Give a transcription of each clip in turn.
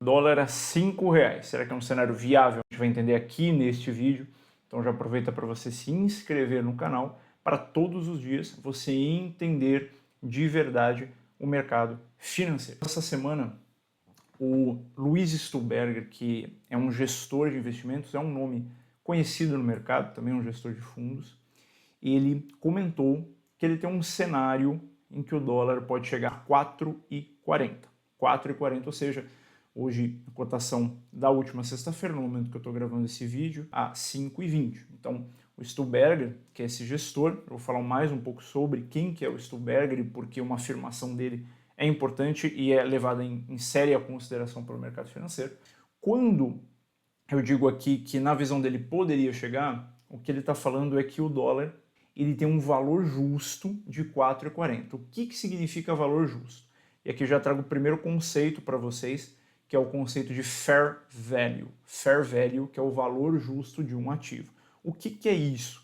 Dólar a R$ 5. Será que é um cenário viável? A gente vai entender aqui neste vídeo. Então já aproveita para você se inscrever no canal para todos os dias você entender de verdade o mercado financeiro. Essa semana, o Luiz Stuhlberger, que é um gestor de investimentos, é um nome conhecido no mercado, também é um gestor de fundos, ele comentou que ele tem um cenário em que o dólar pode chegar a 4,40. 4,40, ou seja, hoje a cotação da última sexta-feira, no momento que eu estou gravando esse vídeo, a 5,20. Então, o Stuhlberger, que é esse gestor, eu vou falar mais um pouco sobre quem que é o Stuhlberger e por que uma afirmação dele é importante e é levada em séria consideração pelo mercado financeiro. Quando eu digo aqui que na visão dele poderia chegar, o que ele está falando é que o dólar ele tem um valor justo de 4,40. O que significa valor justo? E aqui eu já trago o primeiro conceito para vocês, que é o conceito de fair value. Fair value, que é o valor justo de um ativo. O que é isso?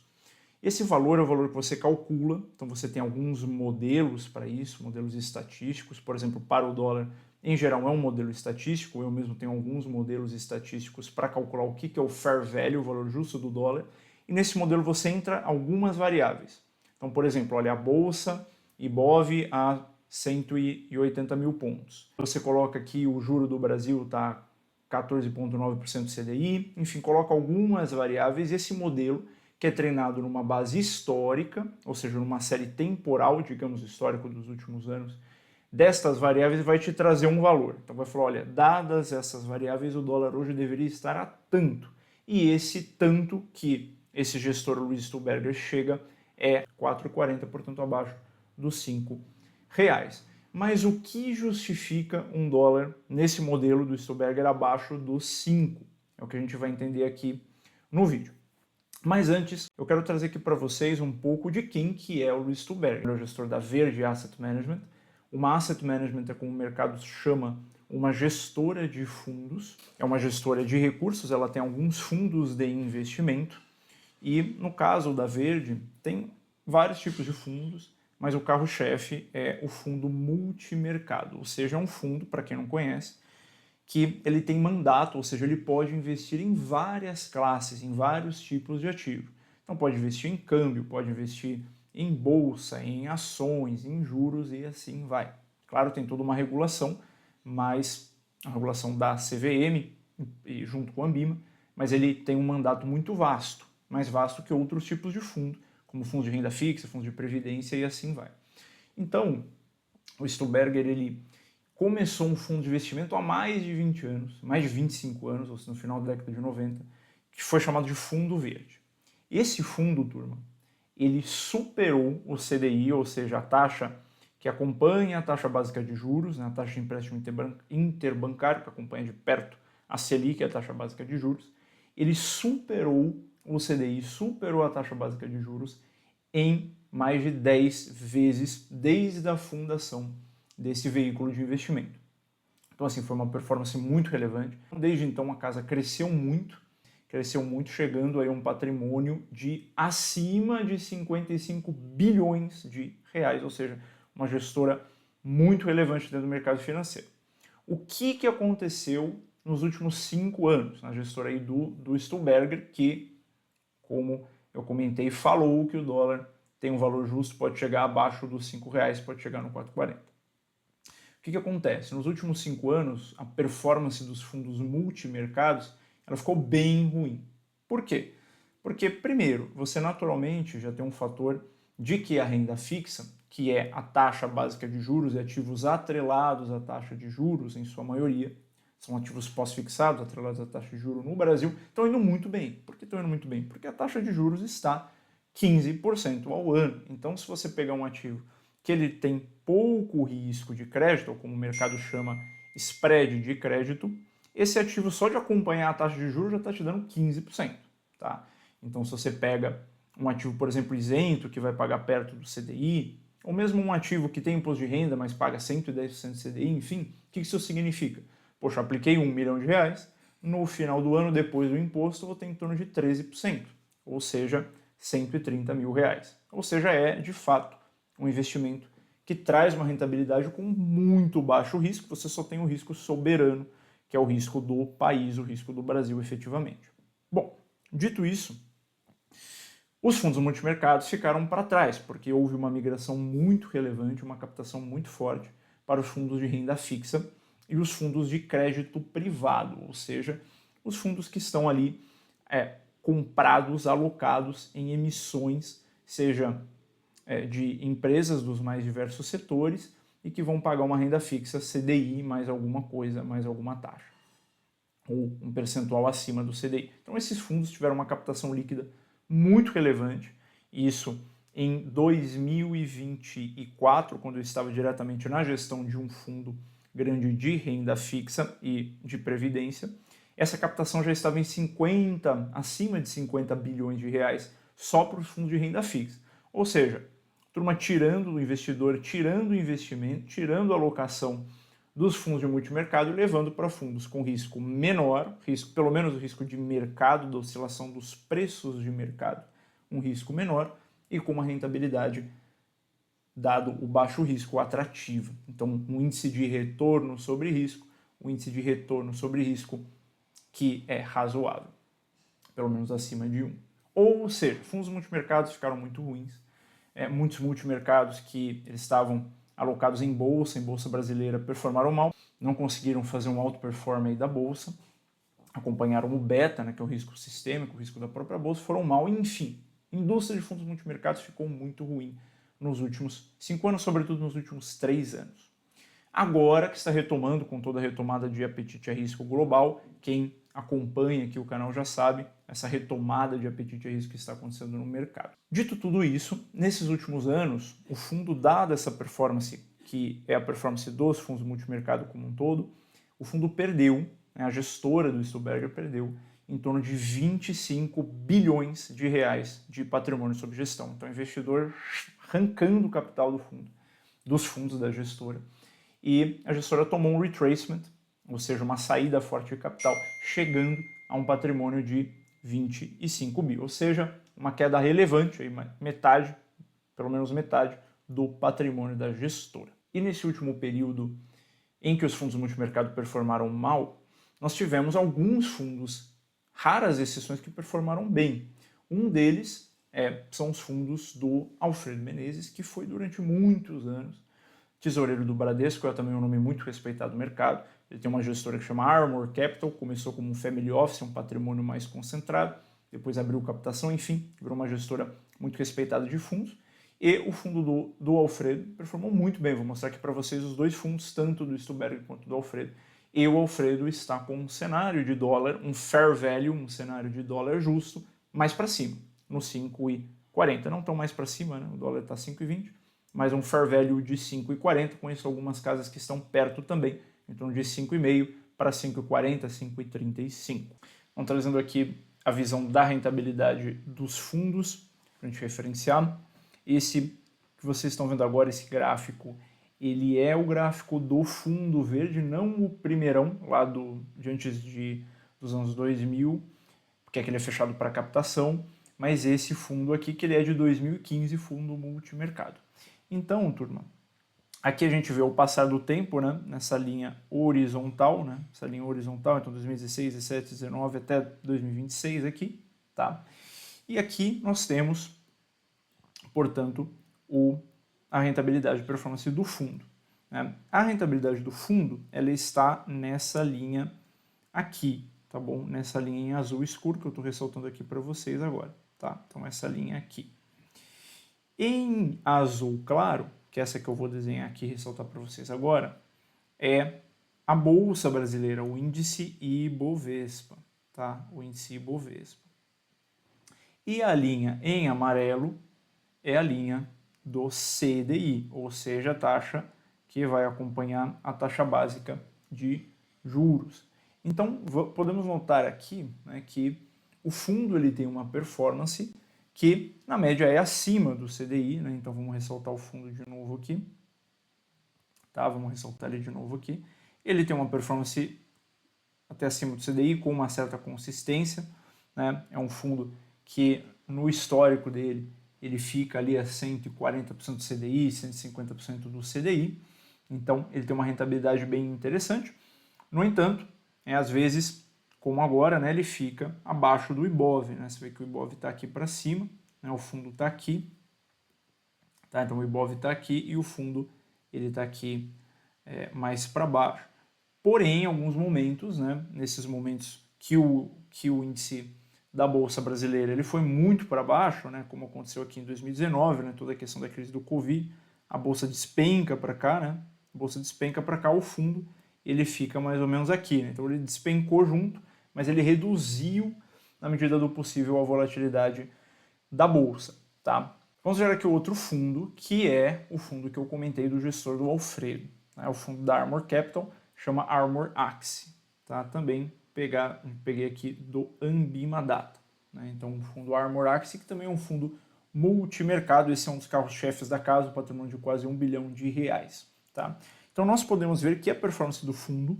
Esse valor é o valor que você calcula, então você tem alguns modelos para isso, modelos estatísticos, por exemplo, para o dólar, em geral é um modelo estatístico, eu mesmo tenho alguns modelos estatísticos para calcular o que é o fair value, o valor justo do dólar, e nesse modelo você entra algumas variáveis. Então, por exemplo, olha a Bolsa Ibov a 180 mil pontos. Você coloca aqui o juro do Brasil está 14,9% CDI, enfim, coloca algumas variáveis e esse modelo, que é treinado numa base histórica, ou seja, numa série temporal, digamos, histórico dos últimos anos, destas variáveis vai te trazer um valor. Então vai falar, olha, dadas essas variáveis, o dólar hoje deveria estar a tanto. E esse tanto que esse gestor Luiz Stuhlberger chega é 4,40, portanto abaixo dos R$ 5. Mas o que justifica um dólar nesse modelo do Stuhlberger abaixo dos 5? É o que a gente vai entender aqui no vídeo. Mas antes, eu quero trazer aqui para vocês um pouco de quem que é o Luiz Stuhlberger. Ele é o gestor da Verde Asset Management. Uma asset management é como o mercado chama uma gestora de fundos. É uma gestora de recursos, ela tem alguns fundos de investimento. E no caso da Verde, tem vários tipos de fundos, mas o carro-chefe é o fundo multimercado, ou seja, é um fundo, para quem não conhece, que ele tem mandato, ou seja, ele pode investir em várias classes, em vários tipos de ativo. Então pode investir em câmbio, pode investir em bolsa, em ações, em juros e assim vai. Claro, tem toda uma regulação, mas a regulação da CVM e junto com a Ambima, mas ele tem um mandato muito vasto, mais vasto que outros tipos de fundo, como fundos de renda fixa, fundos de previdência e assim vai. Então, o Stuhlberger, ele começou um fundo de investimento há mais de 20 anos, mais de 25 anos, ou seja, no final da década de 90, que foi chamado de Fundo Verde. Esse fundo, turma, ele superou o CDI, ou seja, a taxa que acompanha a taxa básica de juros, né, a taxa de empréstimo interbancário, que acompanha de perto a Selic, a taxa básica de juros. Ele superou o CDI, superou a taxa básica de juros em mais de 10 vezes desde a fundação desse veículo de investimento. Então, assim, foi uma performance muito relevante. Desde então, a casa cresceu muito, chegando aí a um patrimônio de acima de 55 bilhões de reais, ou seja, uma gestora muito relevante dentro do mercado financeiro. O que aconteceu nos últimos 5 anos na gestora aí do Stuhlberger, que, como eu comentei, falou que o dólar tem um valor justo, pode chegar abaixo dos R$ 5, pode chegar no 4,40. O que acontece? Nos últimos 5 anos, a performance dos fundos multimercados ela ficou bem ruim. Por quê? Porque, primeiro, você naturalmente já tem um fator de que a renda fixa, que é a taxa básica de juros e ativos atrelados à taxa de juros, em sua maioria, são ativos pós-fixados, atrelados à taxa de juros no Brasil, estão indo muito bem. Por que estão indo muito bem? Porque a taxa de juros está 15% ao ano. Então, se você pegar um ativo que ele tem pouco risco de crédito, ou como o mercado chama, spread de crédito, esse ativo só de acompanhar a taxa de juros já está te dando 15%. Tá? Então, se você pega um ativo, por exemplo, isento, que vai pagar perto do CDI, ou mesmo um ativo que tem imposto de renda, mas paga 110% de CDI, enfim, o que isso significa? Poxa, apliquei R$ 1 milhão, no final do ano, depois do imposto, vou ter em torno de 13%, ou seja, 130 mil reais. Ou seja, é, de fato, um investimento que traz uma rentabilidade com muito baixo risco, você só tem o risco soberano, que é o risco do país, o risco do Brasil efetivamente. Bom, dito isso, os fundos multimercados ficaram para trás, porque houve uma migração muito relevante, uma captação muito forte para os fundos de renda fixa e os fundos de crédito privado, ou seja, os fundos que estão ali comprados, alocados em emissões, seja de empresas dos mais diversos setores e que vão pagar uma renda fixa CDI mais alguma coisa, mais alguma taxa, ou um percentual acima do CDI. Então esses fundos tiveram uma captação líquida muito relevante, isso em 2024, quando eu estava diretamente na gestão de um fundo grande de renda fixa e de previdência. Essa captação já estava em acima de 50 bilhões de reais só para os fundos de renda fixa. Ou seja, turma tirando o investidor, tirando o investimento, tirando a alocação dos fundos de multimercado e levando para fundos com risco menor, pelo menos o risco de mercado, da oscilação dos preços de mercado, um risco menor e com uma rentabilidade, dado o baixo risco, atrativa. Então, um índice de retorno sobre risco, que é razoável, pelo menos acima de 1. Ou seja, fundos multimercados ficaram muito ruins. Muitos multimercados que eles estavam alocados em bolsa brasileira, performaram mal, não conseguiram fazer um alto performance da bolsa, acompanharam o beta, que é o risco sistêmico, o risco da própria bolsa, foram mal, enfim. A indústria de fundos multimercados ficou muito ruim nos últimos 5 anos, sobretudo nos últimos 3 anos. Agora que está retomando, com toda a retomada de apetite a risco global, quem acompanha aqui o canal já sabe, essa retomada de apetite a risco que está acontecendo no mercado. Dito tudo isso, nesses últimos anos, o fundo, dada essa performance, que é a performance dos fundos multimercado como um todo, o fundo perdeu, a gestora do Stuberger perdeu em torno de 25 bilhões de reais de patrimônio sob gestão. Então, o investidor arrancando o capital do fundo, dos fundos da gestora. E a gestora tomou um retracement, ou seja, uma saída forte de capital, chegando a um patrimônio de 25 bi, ou seja, uma queda relevante, aí metade, pelo menos metade, do patrimônio da gestora. E nesse último período em que os fundos multimercado performaram mal, nós tivemos alguns fundos, raras exceções, que performaram bem. Um deles são os fundos do Alfredo Menezes, que foi durante muitos anos tesoureiro do Bradesco, é também um nome muito respeitado no mercado. Ele tem uma gestora que chama Armor Capital, começou como um family office, um patrimônio mais concentrado, depois abriu captação, enfim, virou uma gestora muito respeitada de fundos. E o fundo do Alfredo performou muito bem. Vou mostrar aqui para vocês os dois fundos, tanto do Stuberger quanto do Alfredo. E o Alfredo está com um cenário de dólar, um fair value, um cenário de dólar justo, mais para cima, no 5,40. Não tão mais para cima, o dólar está 5,20. Mas um fair value de 5,40, conheço algumas casas que estão perto também, então de 5,5 para 5,40, 5,35. Então, trazendo aqui a visão da rentabilidade dos fundos, para a gente referenciar. Esse que vocês estão vendo agora, esse gráfico, ele é o gráfico do fundo verde, não o primeirão, lá de antes dos anos 2000, porque aquele é fechado para captação, mas esse fundo aqui, que ele é de 2015, fundo multimercado. Então, turma, aqui a gente vê o passar do tempo, nessa linha horizontal, essa linha horizontal, então 2016, 17, 19 até 2026 aqui, tá? E aqui nós temos, portanto, a rentabilidade de performance do fundo. A rentabilidade do fundo, ela está nessa linha aqui, tá bom? Nessa linha em azul escuro, que eu estou ressaltando aqui para vocês agora, tá? Então, essa linha aqui. Em azul claro, que é essa que eu vou desenhar aqui e ressaltar para vocês agora, é a Bolsa Brasileira, o índice Ibovespa, tá? O índice Ibovespa. E a linha em amarelo é a linha do CDI, ou seja, a taxa que vai acompanhar a taxa básica de juros. Então, podemos notar aqui, que o fundo ele tem uma performance que, na média, é acima do CDI, Então, vamos ressaltar o fundo de novo aqui. Tá? Vamos ressaltar ele de novo aqui. Ele tem uma performance até acima do CDI, com uma certa consistência, É um fundo que, no histórico dele, ele fica ali a 140% do CDI, 150% do CDI. Então, ele tem uma rentabilidade bem interessante. No entanto, às vezes, como agora, né, ele fica abaixo do Ibov, né? Você vê que o Ibov está aqui para cima, né, o fundo está aqui, tá? Então o Ibov está aqui e o fundo ele está aqui mais para baixo. Porém, em alguns momentos, né, nesses momentos que o índice da Bolsa Brasileira ele foi muito para baixo, né, como aconteceu aqui em 2019, né, toda a questão da crise do Covid, a Bolsa despenca para cá, né, a Bolsa despenca para cá, o fundo ele fica mais ou menos aqui. Né, então ele despencou junto, mas ele reduziu, na medida do possível, a volatilidade da Bolsa. Tá? Vamos ver aqui o outro fundo, que é o fundo que eu comentei do gestor do Alfredo. Né, o fundo da Armor Capital, chama Armor Axie. Tá? Também peguei aqui do Ambima Data. Né? Então, o fundo Armor Axie, que também é um fundo multimercado, esse é um dos carros-chefes da casa, um patrimônio de quase R$1 bilhão. Tá? Então, nós podemos ver que a performance do fundo,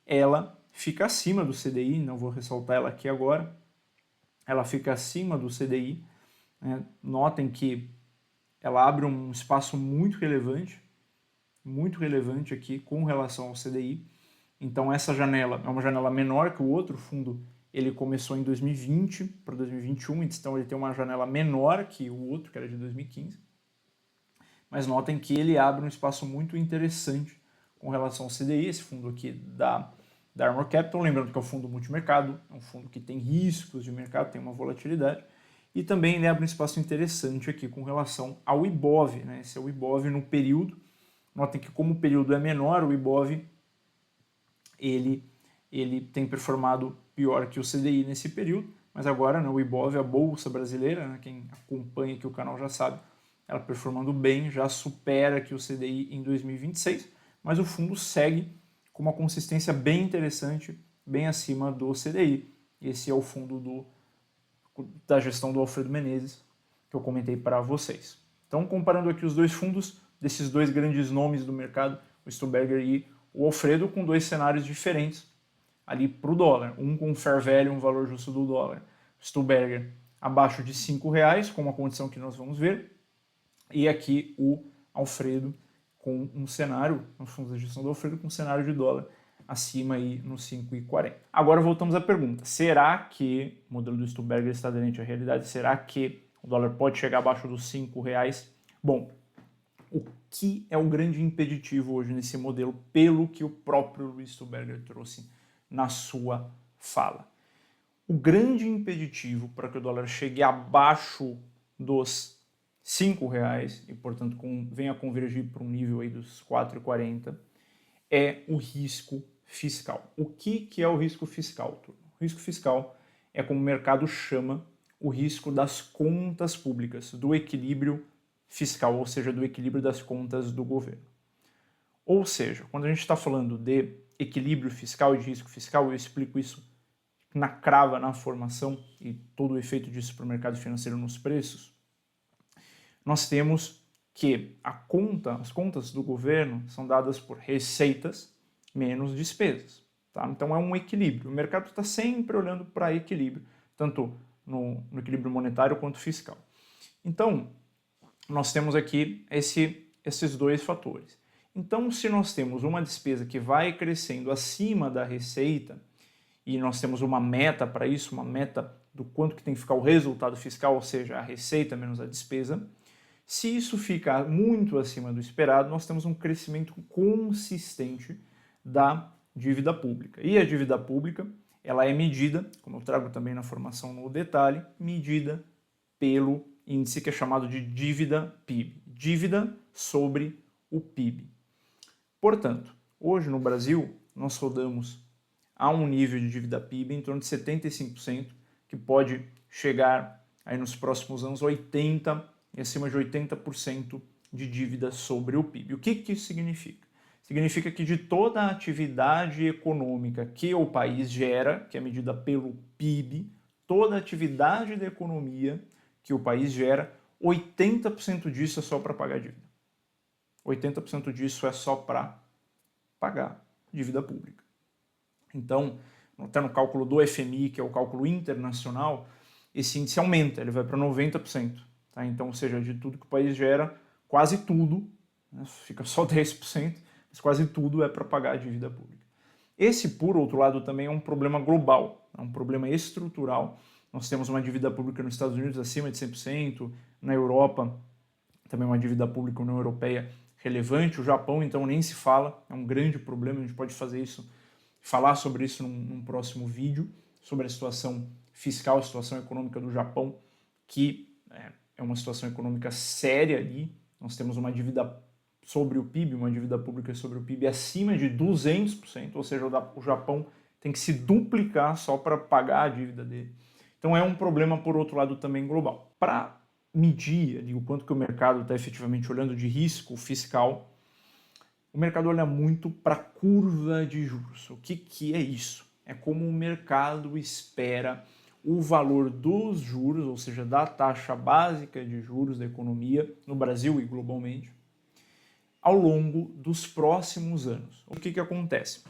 ela fica acima do CDI, não vou ressaltar ela aqui agora, ela fica acima do CDI. Né? Notem que ela abre um espaço muito relevante aqui com relação ao CDI. Então essa janela é uma janela menor que o outro fundo, ele começou em 2020 para 2021, então ele tem uma janela menor que o outro, que era de 2015. Mas notem que ele abre um espaço muito interessante com relação ao CDI, esse fundo aqui da Armor Capital, lembrando que é um fundo multimercado, é um fundo que tem riscos de mercado, tem uma volatilidade, e também ele abre um espaço interessante aqui com relação ao Ibov, né? Esse é o Ibov no período. Notem que como o período é menor, o Ibov ele tem performado pior que o CDI nesse período, mas agora, né, o Ibov, a Bolsa Brasileira, né, quem acompanha aqui o canal já sabe, ela performando bem, já supera aqui o CDI em 2026, mas o fundo segue com uma consistência bem interessante, bem acima do CDI. Esse é o fundo da gestão do Alfredo Menezes, que eu comentei para vocês. Então, comparando aqui os dois fundos, desses dois grandes nomes do mercado, o Stuberger e o Alfredo, com dois cenários diferentes ali para o dólar. Um com fair value, um valor justo do dólar. Stuberger abaixo de R$5, com uma condição que nós vamos ver. E aqui o Alfredo com um cenário, os fundos de gestão do Alfredo, com um cenário de dólar acima aí no 5,40. Agora voltamos à pergunta. Será que o modelo do Stuberger está aderente à realidade? Será que o dólar pode chegar abaixo dos R$5? Bom, o que é o grande impeditivo hoje nesse modelo, pelo que o próprio Luiz Stuberger trouxe na sua fala? O grande impeditivo para que o dólar chegue abaixo dos R$5 e, portanto, venha convergir para um nível aí dos 4,40 é o risco fiscal. O que é o risco fiscal, turma? O risco fiscal é, como o mercado chama, o risco das contas públicas, do equilíbrio fiscal, ou seja, do equilíbrio das contas do governo. Ou seja, quando a gente está falando de equilíbrio fiscal e de risco fiscal, eu explico isso na crava, na formação e todo o efeito disso para o mercado financeiro nos preços. Nós temos que as contas do governo são dadas por receitas menos despesas. Tá? Então é um equilíbrio. O mercado está sempre olhando para equilíbrio, tanto no equilíbrio monetário quanto fiscal. Então, nós temos aqui esses dois fatores. Então, se nós temos uma despesa que vai crescendo acima da receita, e nós temos uma meta para isso, uma meta do quanto que tem que ficar o resultado fiscal, ou seja, a receita menos a despesa, se isso ficar muito acima do esperado, nós temos um crescimento consistente da dívida pública. E a dívida pública, ela é medida, como eu trago também na formação no detalhe, medida pelo índice que é chamado de dívida PIB, dívida sobre o PIB. Portanto, hoje no Brasil, nós rodamos a um nível de dívida PIB em torno de 75%, que pode chegar aí nos próximos anos 80% e acima de 80% de dívida sobre o PIB. O que isso significa? Significa que de toda a atividade econômica que o país gera, que é medida pelo PIB, toda a atividade da economia que o país gera, 80% disso é só para pagar dívida. 80% disso é só para pagar dívida pública. Então, até no cálculo do FMI, que é o cálculo internacional, esse índice aumenta, ele vai para 90%. Tá? Então, ou seja, de tudo que o país gera, quase tudo, né, fica só 10%, mas quase tudo é para pagar a dívida pública. Esse, por outro lado, também é um problema global, é um problema estrutural. Nós temos uma dívida pública nos Estados Unidos acima de 100%, na Europa também uma dívida pública União Europeia relevante, o Japão então nem se fala, é um grande problema, a gente pode falar sobre isso num próximo vídeo, sobre a situação fiscal, a situação econômica do Japão, que é uma situação econômica séria ali. Nós temos uma dívida sobre o PIB, uma dívida pública sobre o PIB acima de 200%, ou seja, o Japão tem que se duplicar só para pagar a dívida dele. Então é um problema, por outro lado, também global. Para medir ali, o quanto que o mercado está efetivamente olhando de risco fiscal, o mercado olha muito para a curva de juros. O que é isso? É como o mercado espera o valor dos juros, ou seja, da taxa básica de juros da economia no Brasil e globalmente, ao longo dos próximos anos. O que acontece?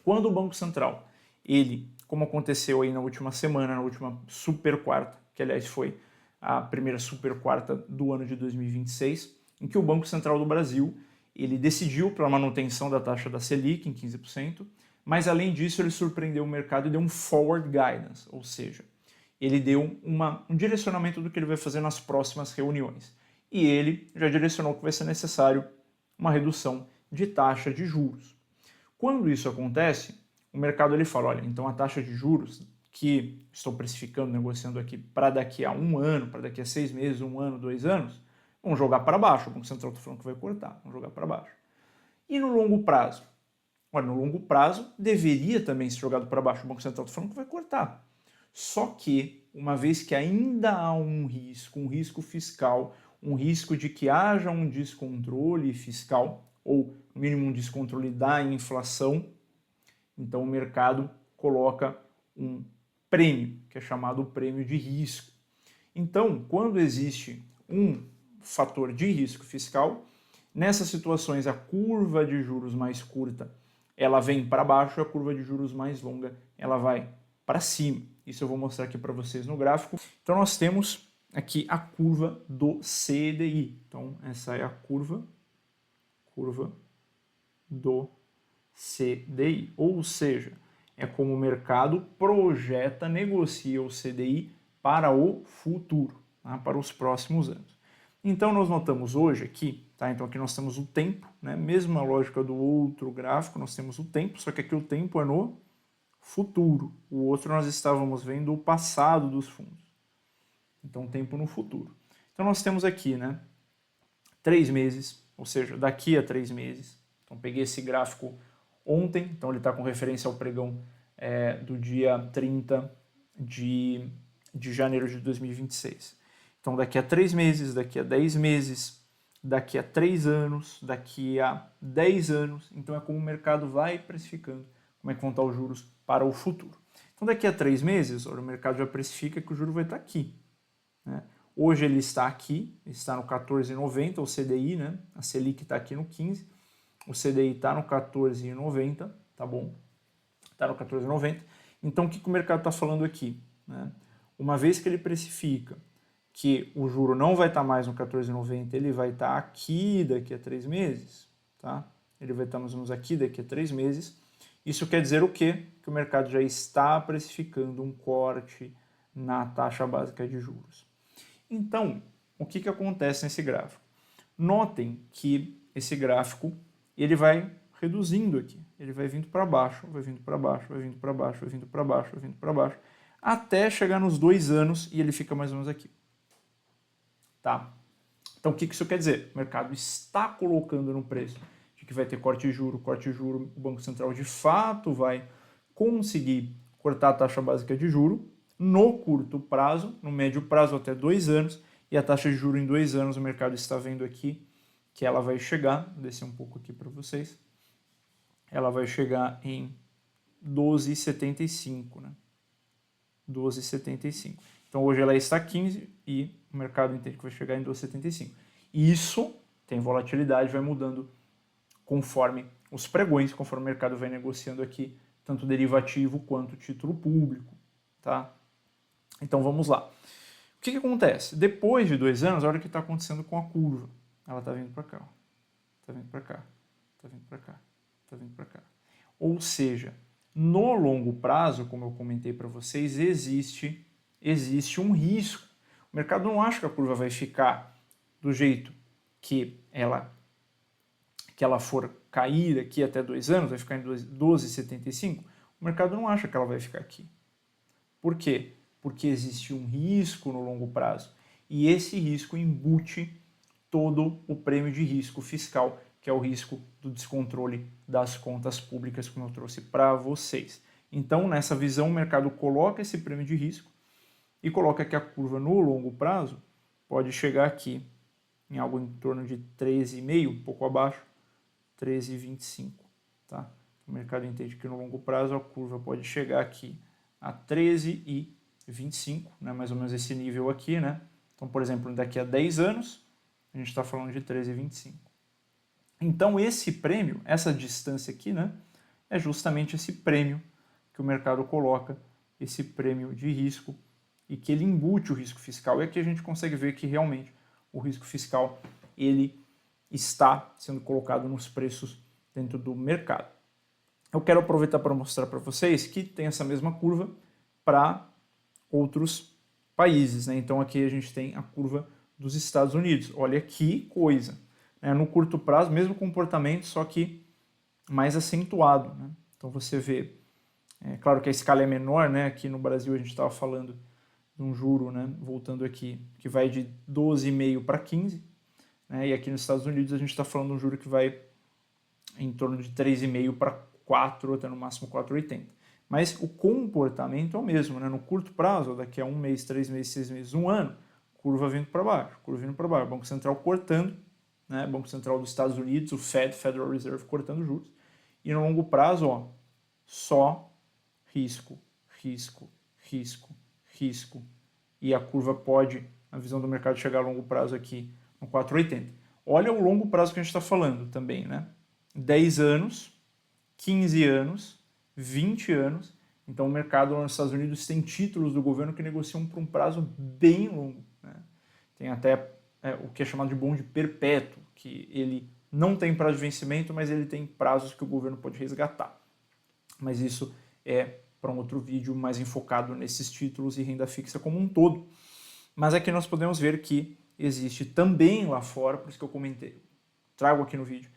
Quando o Banco Central, ele, como aconteceu aí na última semana, na última super quarta, que aliás foi a primeira super quarta do ano de 2026, em que o Banco Central do Brasil ele decidiu pela manutenção da taxa da Selic em 15%, mas além disso ele surpreendeu o mercado e deu um forward guidance, ou seja, ele deu um direcionamento do que ele vai fazer nas próximas reuniões. E ele já direcionou que vai ser necessário uma redução de taxa de juros. Quando isso acontece, o mercado ele fala, olha, então a taxa de juros que estou precificando, negociando aqui para daqui a 1 ano, para daqui a 6 meses, 1 ano, 2 anos, vão jogar para baixo. O Banco Central está falando que vai cortar, vão jogar para baixo. E no longo prazo? Olha, no longo prazo deveria também ser jogado para baixo. O Banco Central está falando que vai cortar. Só que, uma vez que ainda há um risco fiscal, um risco de que haja um descontrole fiscal, ou no mínimo um descontrole da inflação, então o mercado coloca um prêmio, que é chamado prêmio de risco. Então, quando existe um fator de risco fiscal, nessas situações a curva de juros mais curta ela vem para baixo, a curva de juros mais longa ela vai para cima. Isso eu vou mostrar aqui para vocês no gráfico. Então nós temos aqui a curva do CDI. Então essa é a curva do CDI, ou seja, é como o mercado projeta, negocia o CDI para o futuro, tá? Para os próximos anos. Então nós notamos hoje aqui, tá? Então aqui nós temos o tempo, né? Mesma lógica do outro gráfico, nós temos o tempo, só que aqui o tempo é no futuro. O outro nós estávamos vendo o passado dos fundos. Então tempo no futuro. Então nós temos aqui, né? 3 meses, ou seja, daqui a 3 meses. Então peguei esse gráfico ontem, então ele está com referência ao pregão do dia 30 de janeiro de 2026. Então daqui a 3 meses, daqui a 10 meses, daqui a 3 anos, daqui a 10 anos, então é como o mercado vai precificando, como é que vão estar os juros para o futuro. Então daqui a 3 meses, olha, o mercado já precifica que o juro vai estar aqui, né? Hoje ele está aqui, está no 14,90, o CDI, né? A Selic está aqui no 15, o CDI está no 14,90, tá bom? Está no 14,90. Então, o que o mercado está falando aqui, né? Uma vez que ele precifica que o juro não vai estar mais no 14,90, ele vai estar aqui daqui a 3 meses, tá? Ele vai estar mais ou menos aqui daqui a 3 meses. Isso quer dizer o quê? Que o mercado já está precificando um corte na taxa básica de juros. Então, o que acontece nesse gráfico? Notem que esse gráfico ele vai reduzindo aqui, ele vai vindo para baixo, vai vindo para baixo, vai vindo para baixo, vai vindo para baixo, vai vindo para baixo, até chegar nos 2 anos e ele fica mais ou menos aqui. Tá? Então, o que isso quer dizer? O mercado está colocando no preço de que vai ter corte de juro, o Banco Central de fato vai conseguir cortar a taxa básica de juro no curto prazo, no médio prazo até 2 anos, e a taxa de juro em 2 anos, o mercado está vendo aqui que ela vai chegar, vou descer um pouco aqui para vocês, ela vai chegar em 12,75, né? 12,75. Então hoje ela está 15 e o mercado entende que vai chegar em 12,75. Isso tem volatilidade, vai mudando conforme os pregões, conforme o mercado vai negociando aqui, tanto derivativo quanto título público, tá? Então vamos lá. O que acontece? Depois de 2 anos, olha o que está acontecendo com a curva. Ela está vindo para cá, está vindo para cá, está vindo para cá, está vindo para cá. Ou seja, no longo prazo, como eu comentei para vocês, existe um risco. O mercado não acha que a curva vai ficar do jeito que ela for cair aqui até 2 anos, vai ficar em 12,75. O mercado não acha que ela vai ficar aqui. Por quê? Porque existe um risco no longo prazo. E esse risco embute todo o prêmio de risco fiscal, que é o risco do descontrole das contas públicas, como eu trouxe para vocês. Então, nessa visão, o mercado coloca esse prêmio de risco e coloca que a curva no longo prazo pode chegar aqui em algo em torno de 13,5, um pouco abaixo, 13,25. Tá? O mercado entende que no longo prazo a curva pode chegar aqui a 13,25, né? Mais ou menos esse nível aqui, né? Então, por exemplo, daqui a 10 anos, a gente está falando de 13,25. Então, esse prêmio, essa distância aqui, né, é justamente esse prêmio que o mercado coloca, esse prêmio de risco, e que ele embute o risco fiscal. E aqui a gente consegue ver que realmente o risco fiscal ele está sendo colocado nos preços dentro do mercado. Eu quero aproveitar para mostrar para vocês que tem essa mesma curva para outros países, né? Então aqui a gente tem a curva dos Estados Unidos. Olha que coisa, né? No curto prazo, mesmo comportamento, só que mais acentuado, né? Então você vê, claro que a escala é menor, né? Aqui no Brasil a gente estava falando de um juro, né? Voltando aqui, que vai de 12,5 para 15, né? E aqui nos Estados Unidos a gente está falando de um juro que vai em torno de 3,5 para 4, até no máximo 4,80. Mas o comportamento é o mesmo, né? No curto prazo, daqui a 1 mês, 3 meses, 6 meses, 1 ano, curva vindo para baixo, Banco Central cortando, né? Banco Central dos Estados Unidos, o Fed, Federal Reserve, cortando juros. E no longo prazo, ó, só risco, risco, risco, risco. E a curva pode, na visão do mercado, chegar a longo prazo aqui no 4,80. Olha o longo prazo que a gente está falando também, né? 10 anos, 15 anos, 20 anos. Então o mercado lá nos Estados Unidos tem títulos do governo que negociam por um prazo bem longo, né? Tem até o que é chamado de bonde perpétuo, que ele não tem prazo de vencimento, mas ele tem prazos que o governo pode resgatar. Mas isso é para um outro vídeo mais enfocado nesses títulos e renda fixa como um todo. Mas aqui nós podemos ver que existe também lá fora, por isso que eu comentei, trago aqui no vídeo,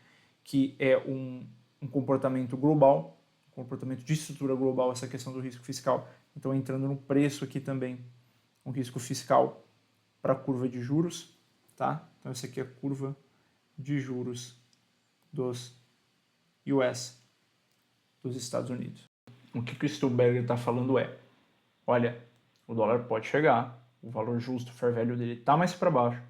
que é um comportamento global, um comportamento de estrutura global, essa questão do risco fiscal. Então, entrando no preço aqui também, um risco fiscal para a curva de juros, tá? Então, essa aqui é a curva de juros dos US, dos Estados Unidos. O que o Stuhlberger está falando é, olha, o dólar pode chegar, o valor justo, o fair value dele está mais para baixo,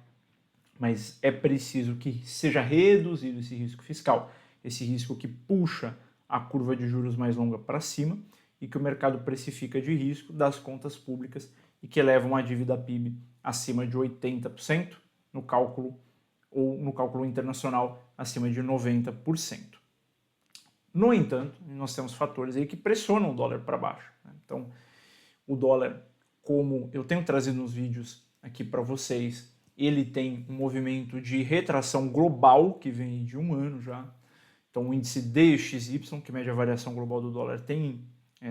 mas é preciso que seja reduzido esse risco fiscal, esse risco que puxa a curva de juros mais longa para cima e que o mercado precifica de risco das contas públicas e que eleva uma dívida PIB acima de 80% no cálculo ou no cálculo internacional acima de 90%. No entanto, nós temos fatores aí que pressionam o dólar para baixo, né? Então, o dólar, como eu tenho trazido nos vídeos aqui para vocês, ele tem um movimento de retração global que vem de 1 ano já. Então o índice DXY, que mede a variação global do dólar, tem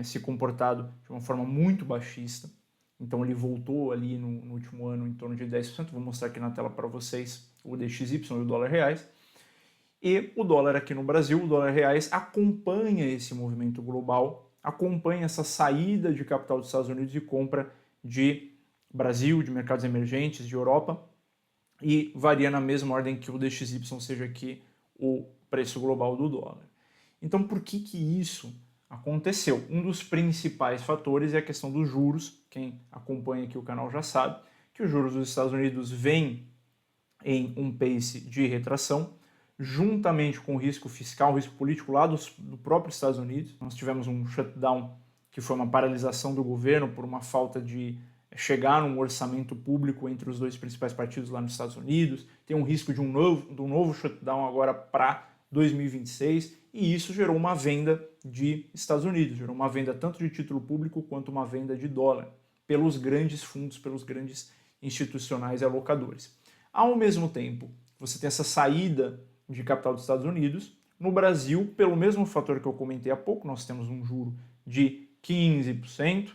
se comportado de uma forma muito baixista. Então ele voltou ali no último ano em torno de 10%. Vou mostrar aqui na tela para vocês o DXY e o dólar reais. E o dólar aqui no Brasil, o dólar reais, acompanha esse movimento global, acompanha essa saída de capital dos Estados Unidos e compra de Brasil, de mercados emergentes, de Europa, e varia na mesma ordem que o DXY seja aqui o preço global do dólar. Então, por que isso aconteceu? Um dos principais fatores é a questão dos juros. Quem acompanha aqui o canal já sabe que os juros dos Estados Unidos vêm em um pace de retração, juntamente com o risco fiscal, o risco político lá do próprio Estados Unidos. Nós tivemos um shutdown, que foi uma paralisação do governo por uma falta de chegar num orçamento público entre os dois principais partidos lá nos Estados Unidos. Tem um risco de um novo shutdown agora para 2026, e isso gerou uma venda de Estados Unidos, gerou uma venda tanto de título público quanto uma venda de dólar pelos grandes fundos, pelos grandes institucionais e alocadores. Ao mesmo tempo, você tem essa saída de capital dos Estados Unidos, No Brasil, pelo mesmo fator que eu comentei há pouco, nós temos um juro de 15%,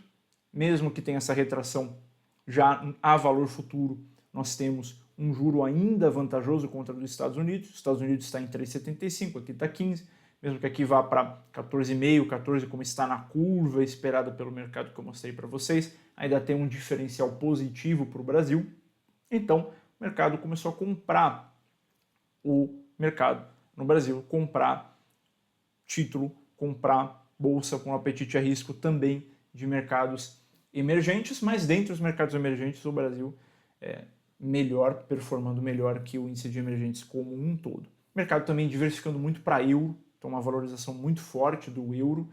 mesmo que tenha essa retração já a valor futuro, nós temos um juro ainda vantajoso contra os Estados Unidos. Os Estados Unidos está em 3,75, aqui está 15, mesmo que aqui vá para 14,5, 14, como está na curva esperada pelo mercado que eu mostrei para vocês, ainda tem um diferencial positivo para o Brasil. Então, o mercado começou a comprar o mercado no Brasil, comprar título, comprar bolsa com apetite a risco também de mercados emergentes, mas dentre os mercados emergentes o Brasil performando melhor que o índice de emergentes como um todo. O mercado também diversificando muito para euro, então uma valorização muito forte do euro,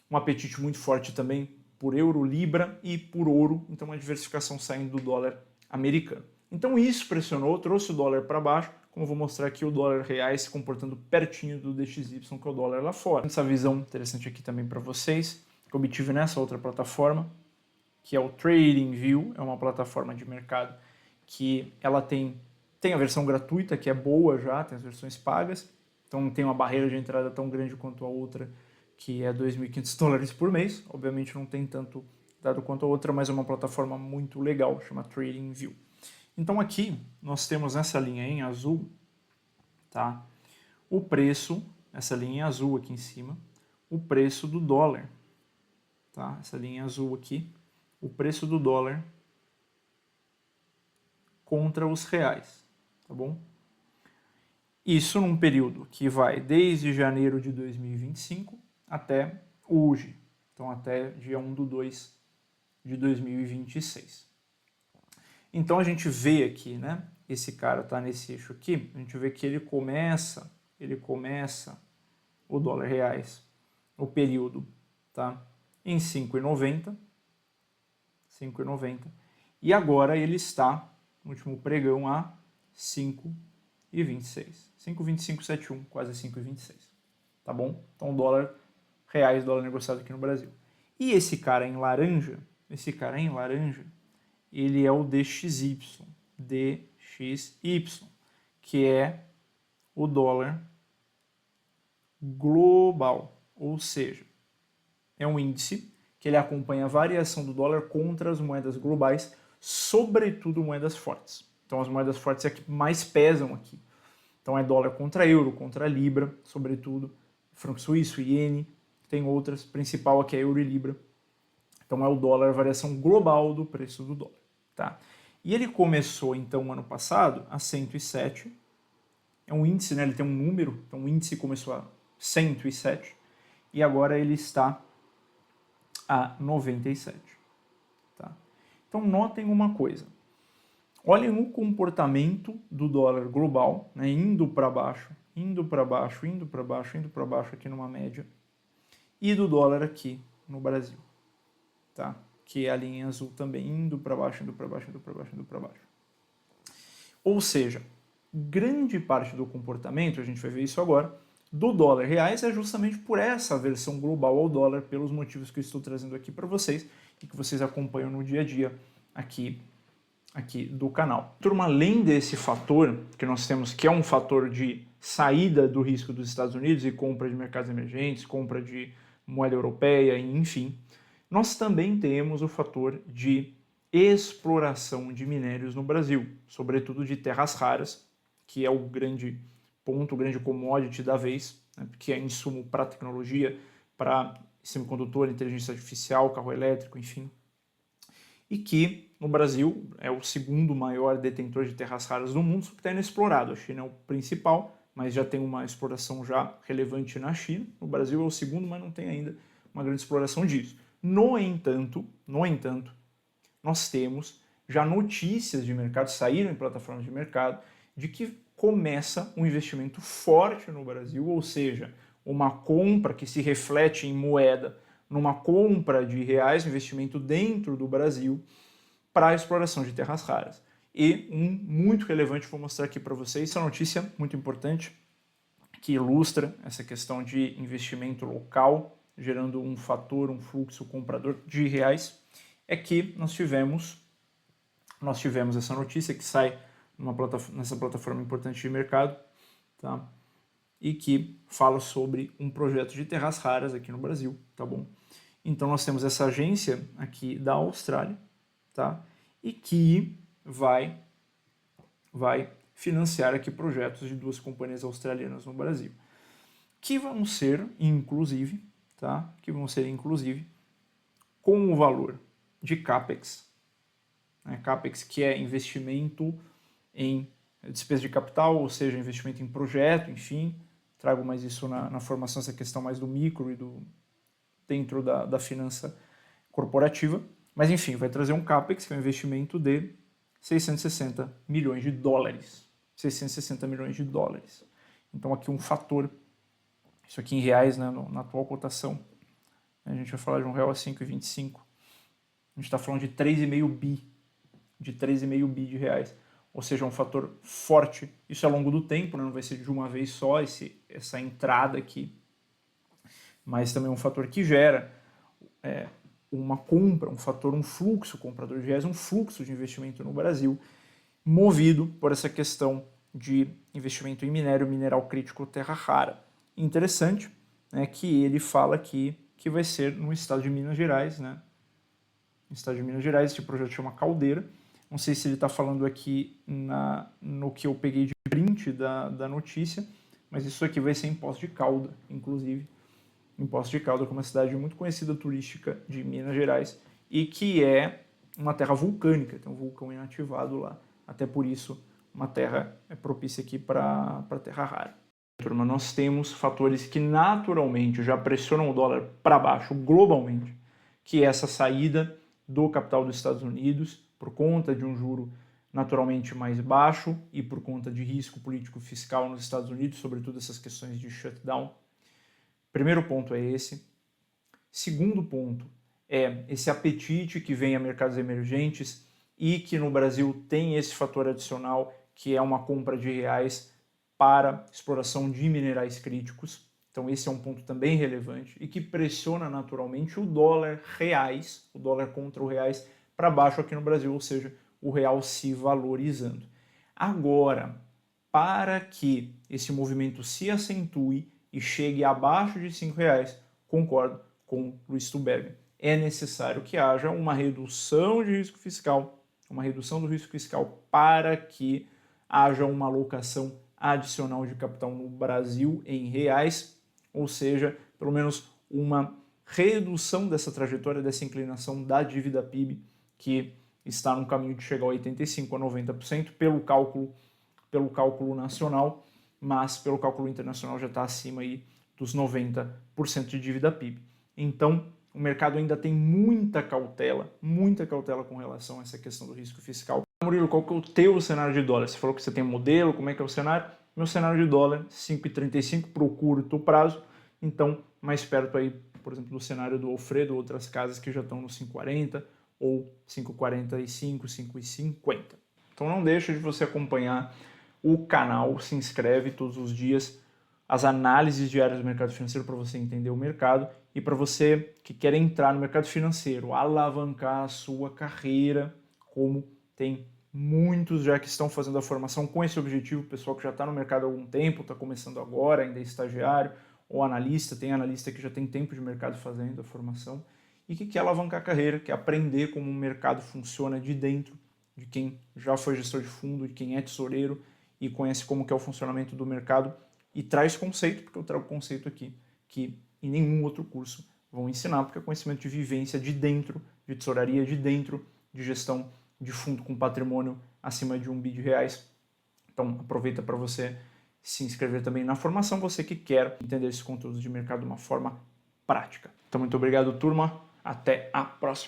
um apetite muito forte também por euro, libra e por ouro, então uma diversificação saindo do dólar americano. Então isso pressionou, trouxe o dólar para baixo, como eu vou mostrar aqui o dólar reais se comportando pertinho do DXY, que é o dólar lá fora. Essa visão interessante aqui também para vocês, que eu obtive nessa outra plataforma, que é o TradingView, é uma plataforma de mercado que ela tem a versão gratuita, que é boa já, tem as versões pagas, então não tem uma barreira de entrada tão grande quanto a outra, que é $2.500 por mês. Obviamente não tem tanto dado quanto a outra, mas é uma plataforma muito legal, chama TradingView. Então aqui nós temos nessa linha em azul, tá? O preço, essa linha em azul aqui em cima, o preço do dólar, tá? Essa linha em azul aqui, o preço do dólar contra os reais, tá bom? Isso num período que vai desde janeiro de 2025 até hoje, então até dia 1/2 de 2026. Então a gente vê aqui, né? Esse cara tá nesse eixo aqui, a gente vê que ele começa o dólar reais, o período, tá? Em 5,90, e agora ele está no último pregão a 5,26, 5,2571, quase 5,26, tá bom? Então dólar negociado aqui no Brasil. E esse cara em laranja, ele é o DXY, que é o dólar global, ou seja, é um índice que ele acompanha a variação do dólar contra as moedas globais, sobretudo moedas fortes. Então as moedas fortes é que mais pesam aqui. Então é dólar contra euro, contra libra, sobretudo, franco suíço, iene, tem outras, principal aqui é euro e libra. Então é o dólar, a variação global do preço do dólar, tá? E ele começou então ano passado a 107, é um índice, né? Ele tem um número, então o índice começou a 107 e agora ele está a 97, tá? Então notem uma coisa, olhem o comportamento do dólar global, né? Indo para baixo aqui numa média, e do dólar aqui no Brasil, tá? Que é a linha azul também, indo para baixo. Ou seja, grande parte do comportamento, a gente vai ver isso agora, do dólar reais é justamente por essa aversão global ao dólar, pelos motivos que eu estou trazendo aqui para vocês e que vocês acompanham no dia a dia aqui do canal. Turma, além desse fator que nós temos, que é um fator de saída do risco dos Estados Unidos e compra de mercados emergentes, compra de moeda europeia, enfim, nós também temos o fator de exploração de minérios no Brasil, sobretudo de terras raras, que é o grande ponto, o grande commodity da vez, né, que é insumo para tecnologia, para semicondutor, inteligência artificial, carro elétrico, enfim, e que no Brasil é o segundo maior detentor de terras raras do mundo, só que está inexplorado. A China é o principal, mas já tem uma exploração já relevante na China. No Brasil é o segundo, mas não tem ainda uma grande exploração disso. No entanto, nós temos já notícias de mercado, saíram em plataformas de mercado, de que começa um investimento forte no Brasil, ou seja, uma compra que se reflete em moeda, numa compra de reais, investimento dentro do Brasil para a exploração de terras raras. E um muito relevante, vou mostrar aqui para vocês, essa notícia muito importante, que ilustra essa questão de investimento local, gerando um fator, um fluxo comprador de reais, é que nós tivemos essa notícia que sai nessa plataforma importante de mercado, tá? e que fala sobre um projeto de terras raras aqui no Brasil, tá bom? Então nós temos essa agência aqui da Austrália, tá? E que vai financiar aqui projetos de 2 companhias australianas no Brasil, que vão ser, inclusive, tá? Que vão ser, inclusive, com o valor de CAPEX, né? CAPEX que é investimento em despesa de capital, ou seja, investimento em projeto, enfim, trago mais isso na formação, essa questão mais do micro e dentro da finança corporativa, mas enfim, vai trazer um CAPEX, que é um investimento de 660 milhões de dólares. 660 milhões de dólares. Então aqui um fator, isso aqui em reais, né, na atual cotação, a gente vai falar de R$1 a 5,25. A gente está falando de 3,5 bi, de reais. Ou seja, um fator forte. Isso ao longo do tempo, né, não vai ser de uma vez só essa entrada aqui, mas também um fator que gera uma compra, um fluxo comprador de reais, um fluxo de investimento no Brasil, movido por essa questão de investimento em minério, mineral crítico, terra rara. Interessante, né, que ele fala aqui que vai ser no estado de Minas Gerais, né? No estado de Minas Gerais, esse projeto chama Caldeira. Não sei se ele está falando aqui no que eu peguei de print da notícia, mas isso aqui vai ser em Poços de Calda, inclusive. Em Poços de Calda, que é uma cidade muito conhecida turística de Minas Gerais e que é uma terra vulcânica, tem um vulcão inativado lá. Até por isso, uma terra é propícia aqui para terra rara. Turma, nós temos fatores que naturalmente já pressionam o dólar para baixo globalmente, que é essa saída do capital dos Estados Unidos por conta de um juro naturalmente mais baixo e por conta de risco político fiscal nos Estados Unidos, sobretudo essas questões de shutdown. Primeiro ponto é esse. Segundo ponto é esse apetite que vem a mercados emergentes e que no Brasil tem esse fator adicional, que é uma compra de reais para exploração de minerais críticos. Então esse é um ponto também relevante e que pressiona naturalmente o dólar reais, o dólar contra o reais para baixo aqui no Brasil, ou seja, o real se valorizando. Agora, para que esse movimento se acentue e chegue abaixo de R$5, concordo com Luiz Tubergen. É necessário que haja uma redução de risco fiscal, uma redução do risco fiscal para que haja uma alocação adicional de capital no Brasil em reais, ou seja, pelo menos uma redução dessa trajetória, dessa inclinação da dívida PIB, que está no caminho de chegar a 85% a 90% pelo cálculo nacional, mas pelo cálculo internacional já está acima aí dos 90% de dívida PIB. Então, o mercado ainda tem muita cautela com relação a essa questão do risco fiscal. Murilo, qual que é o teu cenário de dólar? Você falou que você tem um modelo, como é que é o cenário? Meu cenário de dólar, 5,35 para o curto prazo, então mais perto aí, por exemplo, do cenário do Alfredo, outras casas que já estão no 5,40 ou 5,45, 5,50. Então não deixa de você acompanhar o canal, se inscreve todos os dias, as análises diárias do mercado financeiro para você entender o mercado e para você que quer entrar no mercado financeiro, alavancar a sua carreira, como tem muitos já que estão fazendo a formação com esse objetivo, pessoal que já está no mercado há algum tempo, está começando agora, ainda é estagiário ou analista, tem analista que já tem tempo de mercado fazendo a formação e que quer alavancar a carreira, quer aprender como o mercado funciona de dentro, de quem já foi gestor de fundo, de quem é tesoureiro e conhece como que é o funcionamento do mercado e traz conceito, porque eu trago conceito aqui, que em nenhum outro curso vão ensinar, porque é conhecimento de vivência de dentro, de tesouraria de dentro, de gestão de fundo com patrimônio acima de R$1 bi. Então aproveita para você se inscrever também na formação, você que quer entender esses conteúdos de mercado de uma forma prática. Então muito obrigado, turma. Até a próxima.